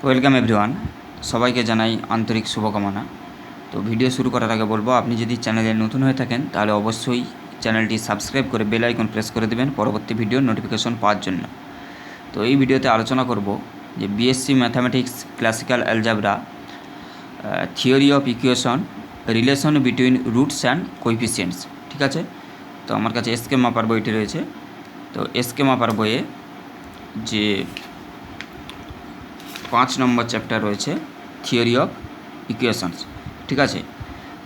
Welcome everyone, সবাইকে জানাই আন্তরিক শুভকামনা। তো ভিডিও শুরু করার আগে বলবো, আপনি যদি চ্যানেলে নতুন হয়ে থাকেন তাহলে অবশ্যই চ্যানেলটি সাবস্ক্রাইব করে বেল আইকন প্রেস করে দেবেন পরবর্তী ভিডিওর নোটিফিকেশন পাওয়ার জন্য। তো এই ভিডিওতে আলোচনা করব যে BSc mathematics classical algebra theory of equation relation between roots and coefficients. ঠিক আছে, তো আমার কাছে এসকে মাপার বইটি রয়েছে। তো এসকে মাপার বইয়ে যে 5 নম্বর চ্যাপ্টার রয়েছে থিওরি অফ ইকুয়েশনস। ঠিক আছে,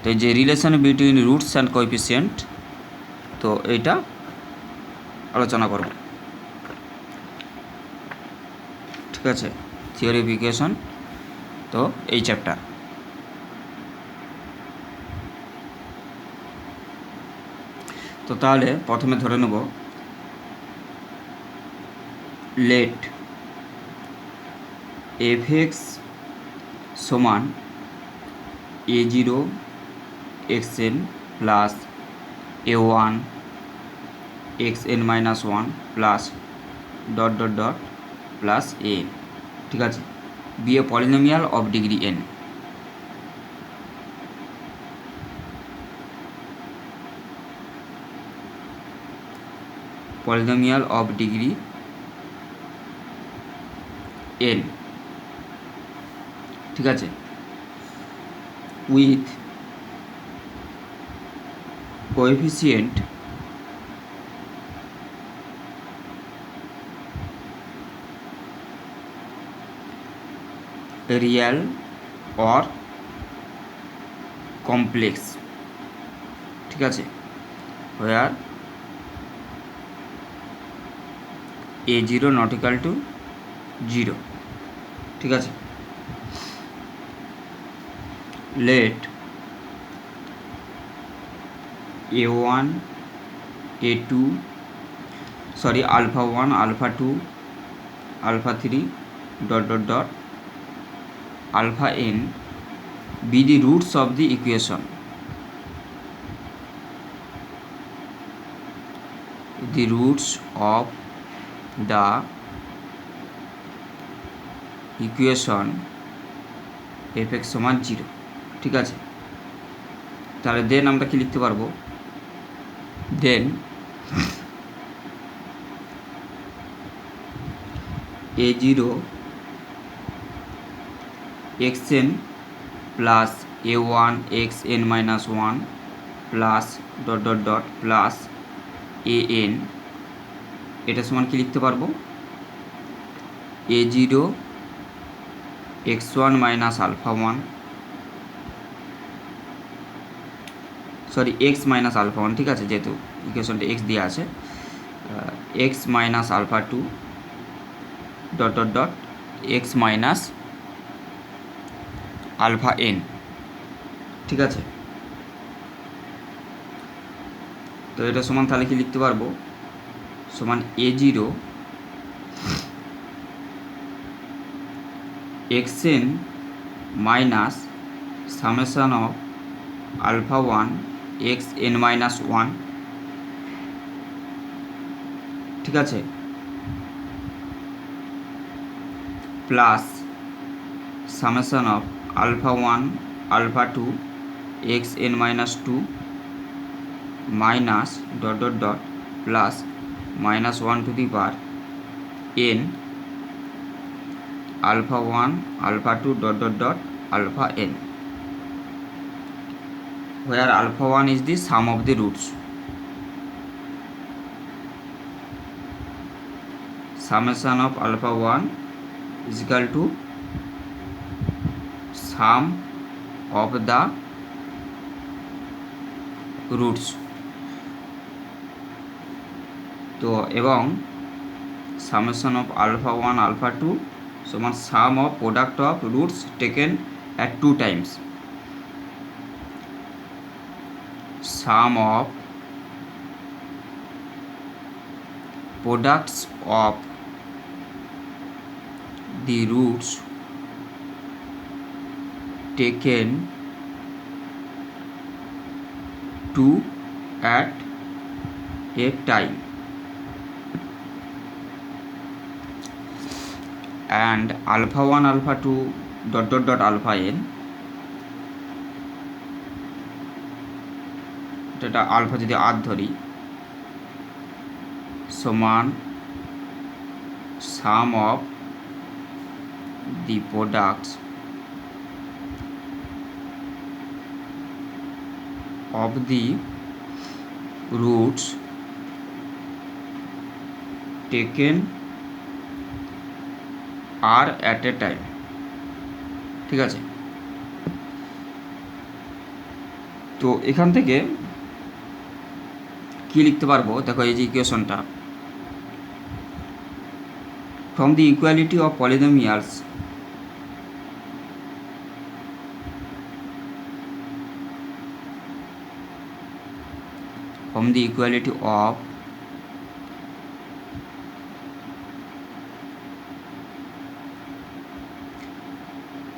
তো এই যে relation between roots and coefficient, তো এইটা আলোচনা করব। ঠিক আছে, থিওরি অফ ইকুয়েশন, তো এই চ্যাপ্টার। তো তাহলে প্রথমে ধরে নেব লেট এফ(x) সমান a0 xn plus a1 xn minus 1 plus dot dot dot plus a। ঠিক আছে, be a polynomial of degree n। Polynomial of degree n। ঠিক আছে, with coefficient real or complex. ঠিক আছে, where a0 not equal to 0। ঠিক আছে, let a1 a2 alpha 1 alpha 2 alpha 3 dot dot dot alpha n be the roots of the equation. The roots of the equation f(x) সমান 0। ঠিক আছে, তাহলে দেন আমরা কি লিখতে পারবো, then a0 xn plus a1 xn minus 1 plus dot dot dot plus an, এটা সমান কি লিখতে পারবো, a0 x1 minus alpha 1 x minus alpha 1। ঠিক আছে, যেহেতু ইকুয়েশনটা x দেওয়া আছে, x minus alpha 2 dot dot dot x minus alpha n। ঠিক আছে, তো এটা সমান তাহলে কি লিখতে পারবো, সমান a0 xn minus summation of alpha 1 xn minus 1। ঠিক আছে, plus summation of alpha 1 alpha 2 xn minus 2 minus dot dot dot plus minus 1 to the power n alpha 1 alpha 2 dot dot dot alpha n, where alpha 1 is the sum of the roots. Summation of alpha 1 is equal to sum of the roots. তো এবং summation of alpha 1 alpha 2 সমান sum of product of roots taken at 2 times. Sum of products of the roots taken 2 at a time and alpha one alpha two dot dot dot alpha n, এটা alpha যদি আর ধরি, সমান sum of the products of the roots taken are at a time। ঠিক আছে, তো এখান থেকে কি লিখতে পারবো, দেখো এই যে ইকুয়েশনটা, from the equality of polynomials from the equality of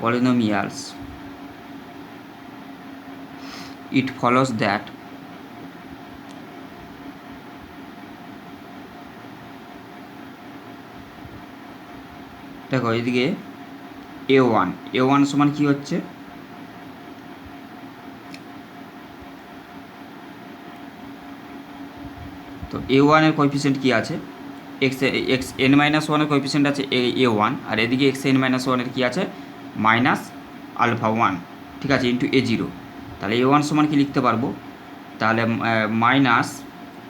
polynomials it follows that দেখো এইদিকে এ ওয়ান সমান কি হচ্ছে, তো এ ওয়ানের কোএফিসিয়েন্ট কী আছে, এক্স এন মাইনাস ওয়ানের কোএফিসিয়েন্ট আছে এ ওয়ান, আর এদিকে এক্স এন মাইনাস ওয়ানের কী আছে মাইনাস আলফা ওয়ান, ঠিক আছে, ইন্টু এ জিরো। তাহলে এ ওয়ান সমান কি লিখতে পারবো, তাহলে মাইনাস,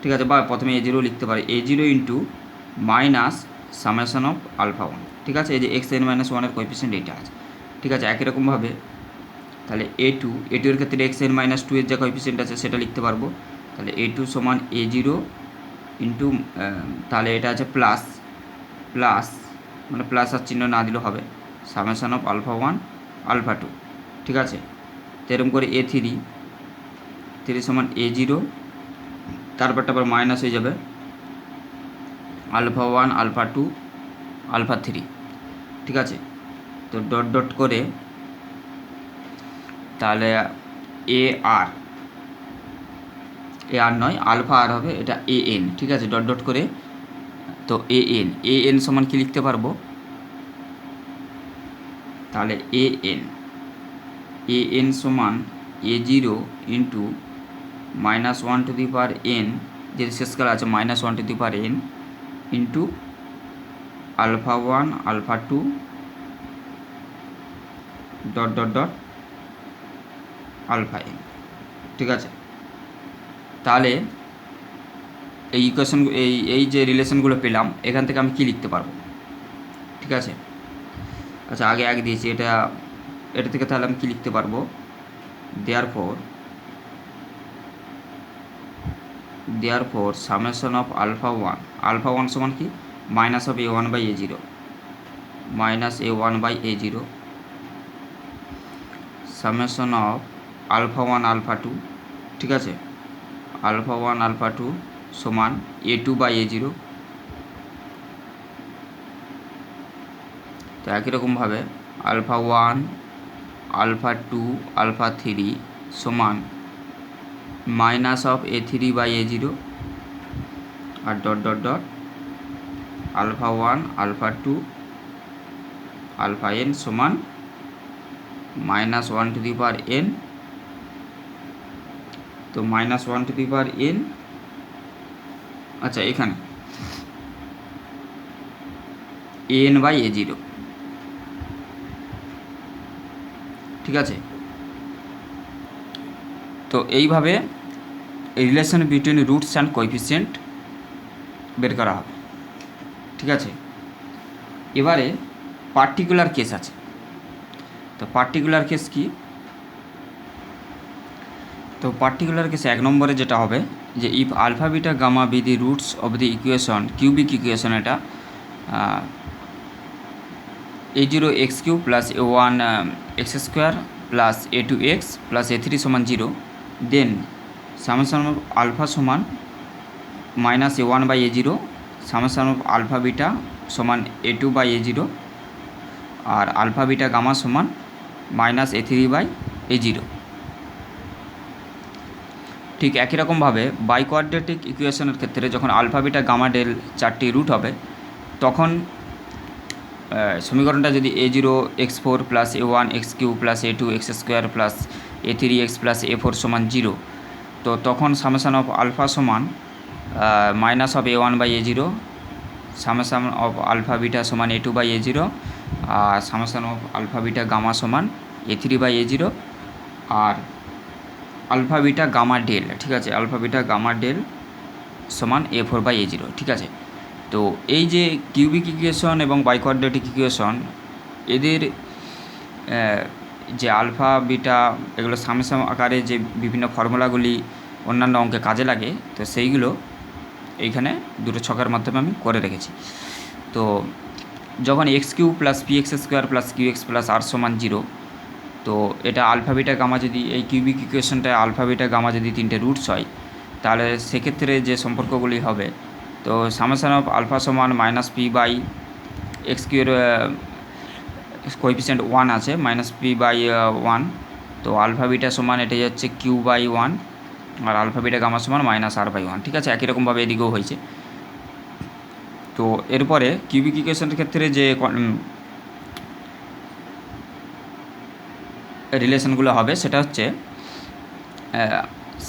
ঠিক আছে, বা প্রথমে এ জিরো লিখতে পারি, a zero into minus summation of alpha one. ঠিক আছে, এই যে এক্স এন মাইনাস ওয়ানের কোএফিসিয়েন্ট এইটা আছে। ঠিক আছে, একই রকমভাবে তাহলে এ টু এর ক্ষেত্রে এক্স এন মাইনাস টু এর যে কোএফিসিয়েন্ট আছে সেটা লিখতে পারবো। তাহলে এ টু সমান এ জিরো ইন্টু, তাহলে এটা আছে প্লাস প্লাস, মানে প্লাস আর চিহ্ন না দিলেও হবে, summation of alpha one alpha two. ঠিক আছে, তো এরকম করে এ থ্রি সমান এ জিরো, তারপরটা আবার মাইনাস হয়ে যাবে alpha one alpha two alpha three. ঠিক আছে, তো ডট ডট করে তাহলে এ আর নয় আলফা আর হবে, এটা এ এন। ঠিক আছে, ডট ডট করে, তো এ এন সমান কি লিখতে পারবো, তাহলে এ এন সমান a zero into minus one to the power n, যে শেষকাল আছে minus one to the power n into alpha one alpha two dot dot dot alpha n. ঠিক আছে, তাহলে এই ইকুয়েশন এই যে রিলেশনগুলো পেলাম এখান থেকে আমি কি লিখতে পারবো। ঠিক আছে, আচ্ছা আগে দিয়েছি এটা থেকে তাহলে আমি কি লিখতে পারবো, therefore summation of alpha one সমান কি minus of a one by a zero, minus a one by a zero, summation of alpha one alpha two. ঠিক আছে, আলফা ওয়ান আলফা টু সমান a two by a zero. তো একই রকমভাবে alpha one alpha two alpha three সমান minus of a three by a zero, আর dot dot dot alpha one alpha two alpha n সমান minus one to the power n, তো minus one to the power n. আচ্ছা এখানে N by a zero. ঠিক আছে, তো এইভাবে relation between roots and coefficient বের করা হবে। ঠিক আছে, এবারে পার্টিকুলার কেস আছে, তো পার্টিকুলার কেস কি, তো পার্টিকুলার কেসে এক নম্বরে যেটা হবে যে if alpha beta gamma be the roots of the equation cubic equation, এটা a zero x cube plus a one x square plus a two x plus a three সমান zero, then summation of alpha সমান minus a one by a zero, summation of alpha beta সমান a two by a zero, আর alpha beta gamma সমান minus a three by a zero. ঠিক একই রকমভাবে by quadratic ইকুয়েশনের ক্ষেত্রে যখন আলফা বিটা গামা ডেল চারটি রুট হবে তখন সমীকরণটা যদি a0 x4 plus a1 x3 plus a2 x² plus a3 x plus a4 সমান 0, তো তখন সামেশান অফ আলফা সমান minus of a1 by a0, summation of alpha beta সমান a2 বাই a0, আর summation of alpha beta gamma সমান a3 by a0, আর alpha beta gamma del, ঠিক আছে, আলফা বিটা গামা ডেল সমান a4 by a0, ঠিক আছে। তো এই যে কিউবিক ইকুয়েশন এবং বাইকোয়াড্রেটিক ইকুয়েশন, এদের যে আলফা বিটা এগুলো সামেশান আকারে যে বিভিন্ন ফর্মুলাগুলি অন্যান্য অঙ্কে কাজে লাগে, তো সেইগুলো এইখানে দুটো ছকের মাধ্যমে আমি করে রেখেছি। তো যখন x³ plus px² plus qx plus r সমান 0, তো এটা আলফা বিটা গামা যদি এই কিউবিক ইকুয়েশনটায় আলফা বিটা গামা যদি তিনটে রুটস হয়, তাহলে সেক্ষেত্রে যে সম্পর্কগুলি হবে, তো সামেশান অফ আলফা সমান মাইনাস পি বাই x³ এর কোএফিসিয়েন্ট 1 আছে, মাইনাস পি বাই 1, তো আলফা বিটা সমান এটাই হচ্ছে কিউ বাই 1, আর আলফা বিটা গামা সমান মাইনাস আর বাই 1, ঠিক আছে। একই রকমভাবে এদিকেও হয়েছে। তো এরপরে কিউবিক ইকুয়েশনের ক্ষেত্রে যে রিলেশনগুলো হবে সেটা হচ্ছে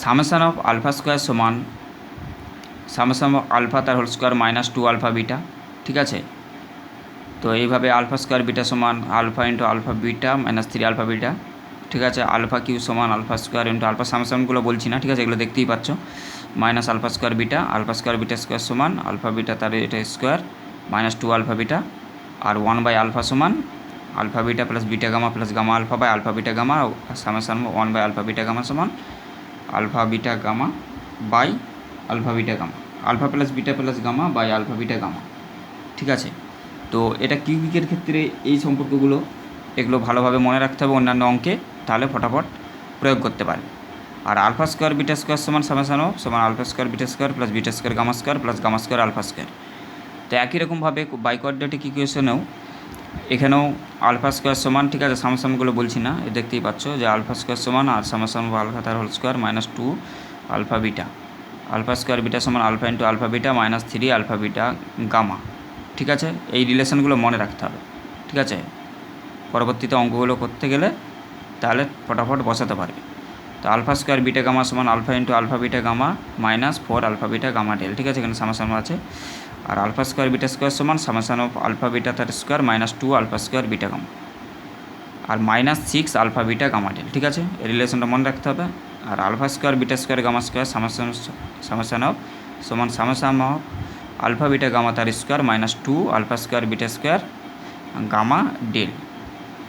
সামেশান অফ আলফা স্কোয়ার সমান সামেশান অফ আলফা তার whole square minus 2 alpha beta, ঠিক আছে। তো এইভাবে আলফা স্কোয়ার বিটা সমান alpha into alpha beta minus 3 alpha beta, ঠিক আছে। আলফা কিউ সমান আলফা স্কোয়ার ইন্টু আলফা, সামেশানগুলো বলছি না, ঠিক আছে, এগুলো দেখতেই পাচ্ছ, minus alpha square beta square সমান আলফা বিটা তার এটা স্কোয়ার মাইনাস 2 আলফা বিটা, আর 1 বাই আলফা সমান alpha beta plus beta gamma plus gamma alpha by alpha beta gamma, summation 1 by alpha beta gamma সমান alpha beta gamma by alpha beta gamma, alpha plus gamma by alpha beta gamma, ঠিক আছে। তো এটা কিউবিকের ক্ষেত্রে এই সম্পর্কগুলো এগুলো ভালোভাবে মনে রাখতে হবে অন্যান্য অঙ্কে, তাহলে ফটাফট প্রয়োগ করতে পারে। আর আলফা স্কোয়ার বিটা স্কোয়ার সমান সামেশান অফ সমান alpha square beta square plus beta square gamma square plus gamma square alpha square. তো একই রকমভাবে বাইকোয়াড্রেটিক ইকুয়েশনেও এখানেও আলফা স্কোয়ার সমান, ঠিক আছে, সামেশানগুলো বলছি না, দেখতেই পাচ্ছ যে আলফা স্কোয়ার সমান আর সামেশান অফ আলফা তার whole square minus 2 alpha beta, alpha square beta সমান alpha into alpha beta minus 3 alpha beta gamma, ঠিক আছে। এই রিলেশনগুলো মনে রাখতে হবে, ঠিক আছে, পরবর্তীতে অঙ্কগুলো করতে গেলে তাহলে ফটাফট বসাতে পারবে। তো আলফা স্কোয়ার বিটা গামা সমান alpha into alpha beta gamma minus 4 alpha beta gamma del, ঠিক আছে, এখানে সামেশান আছে। আর আলফা স্কোয়ার বিটা স্কোয়ার সমান সামেশান অফ আলফা বিটা তার square minus 2 alpha square beta gamma, আর minus 6 alpha beta gamma del, ঠিক আছে, এই রিলেশনটা মনে রাখতে হবে। আর alpha square beta square gamma square summation of সমান summation of alpha beta gamma তার square minus 2 alpha square beta square gamma del,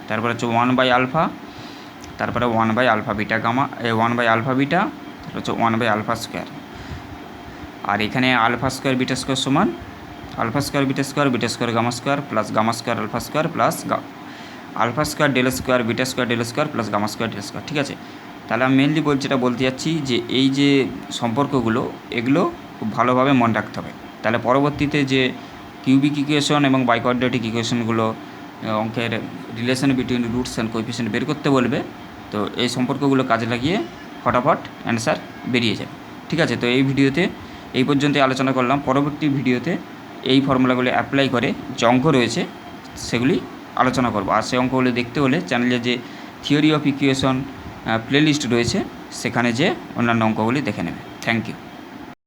তারপরে হচ্ছে 1 বাই আলফা, তারপরে 1 by alpha beta gamma 1 by alpha beta, তারপর হচ্ছে 1 বাই আলফা স্কোয়ার। আর এখানে alpha square beta square সমান alpha square beta square gamma square plus gamma square alpha square plus alpha square del square beta square del square plus gamma square del square, ঠিক আছে। তাহলে আমি mainly যেটা বলতে যাচ্ছি যে এই যে সম্পর্কগুলো এগুলো খুব ভালোভাবে মনে রাখতে হবে, তাহলে পরবর্তীতে যে কিউবিক ইকুয়েশন এবং বাইকোয়াড্রেটিক ইকুয়েশনগুলো অঙ্কের relation between roots and coefficient বের করতে বলবে, তো এই সম্পর্কগুলো কাজে লাগিয়ে ফটাফট অ্যান্সার বেরিয়ে যাবে, ঠিক আছে। তো এই ভিডিওতে এই পর্যন্তই আলোচনা করলাম, পরবর্তী ভিডিওতে এই ফর্মুলাগুলি অ্যাপ্লাই করে যে অঙ্ক রয়েছে সেগুলি আলোচনা করব। আর সেই অঙ্কগুলি দেখতে হলে চ্যানেলে যে থিওরি অফ ইকুয়েশন প্লেলিস্ট রয়েছে সেখানে যে অন্যান্য অঙ্কগুলি দেখে নেবে। Thank you.